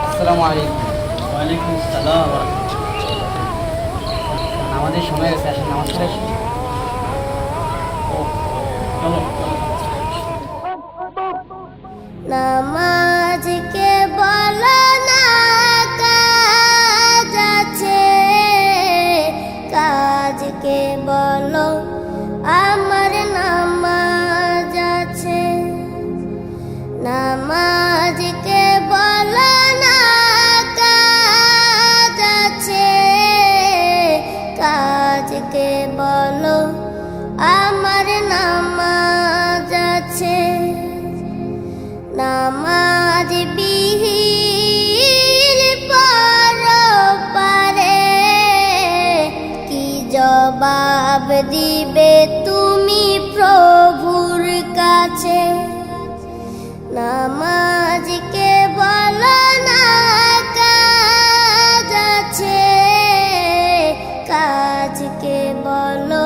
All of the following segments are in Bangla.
আসসালামু আলাইকুম। ওয়ালাইকুম আসসালাম। আমাদের সময় গেছে, আসেন নামাজ পড়ে আসি। চলো নামাজকে বলো না কাজ আছে, কাজকে বলো আমার নামাজ আছে। নামাজকে বলো না কাজ আছে, কাজকে বলো আমার নামাজ আছে। নামাজ বিহীন পরপারে কি জবাব দিবে তুমি প্রভুর কাছে। নামাজকে বলো না কাজ আছে, কাজকে বলো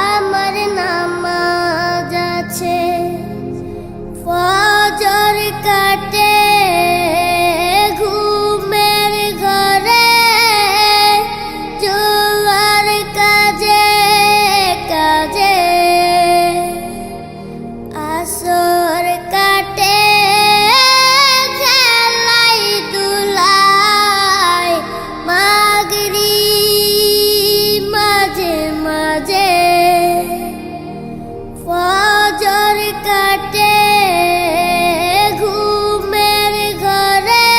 আমার নামাজ আছে। ফজর কাটে ঘুমের ঘরে, জোয়ার কাজে কাজে। আসর কাটে খেলাই দুলাই, মাগরিব মাঝে মাঝে। ফজর কাটে ঘুমের ঘরে,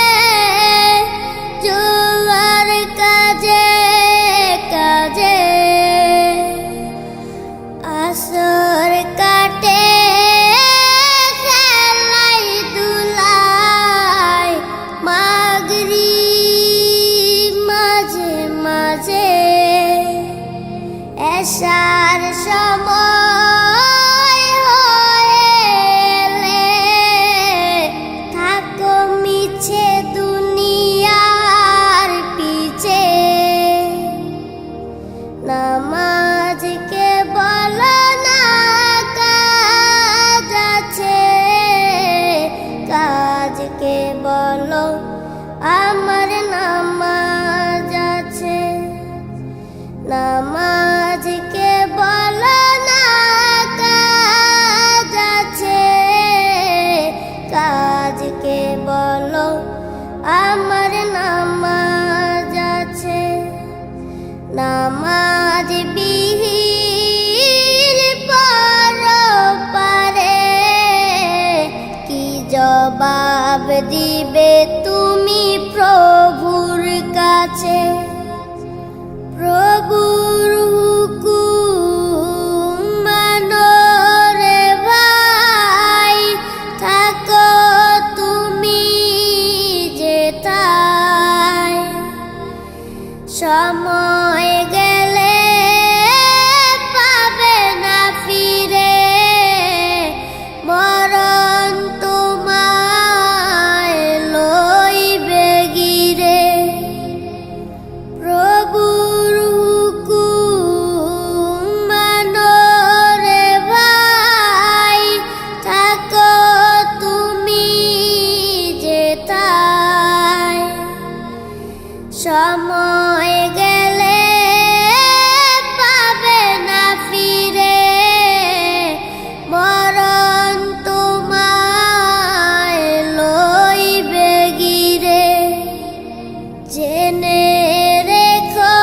জোয়ার কাজে কাজে। আসর কাটে খেলাই দুলাই, মাগরিব মাঝে মাঝে। এশার সময় হলে থাকো মিছে দুনিয়ার পিছে। নামাজকে বলো না কাজ আছে, কাজকে বলো আমার নামাজ আছে। নামাজকে বলো না কাজ আছে, কাজকে বলো আমার নামাজ আছে। নামাজ বিহীন পরপারে কি জবাব দিবে তুমি প্রভুর কাছে। প্রভুর হুকুম মানো রে ভাই, থাকো তুমি যেথায়। সময় গেলে পাবে না ফিরে, মরণ তোমায় লইবে গিরে। প্রভুর হুকুম মানো রে ভাই, থাকো তুমি যেথায়। সময় গেলে পাবে না ফিরে, মরণ তোমায় লইবে গিরে। জেনে রেখো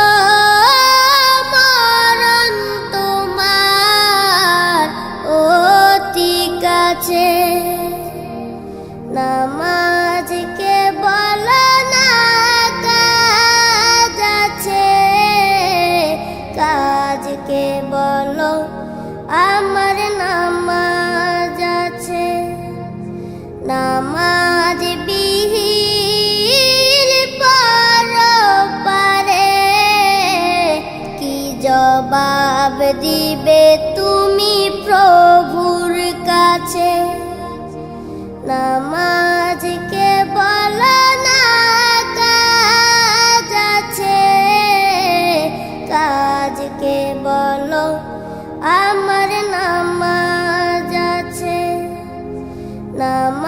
মরণ তোমার অতি কাছে। নামাজকে বলো না কাজ আছে, কাজকে বলো আমার নামাজ আছে। নামাজ বিহীন পরপারে কি জবাব দিবে তুমি প্রভুর কাছে। নামাজকে বলো না কাজ আছে, কাজকে বলো আমার নামাজ আছে। নাম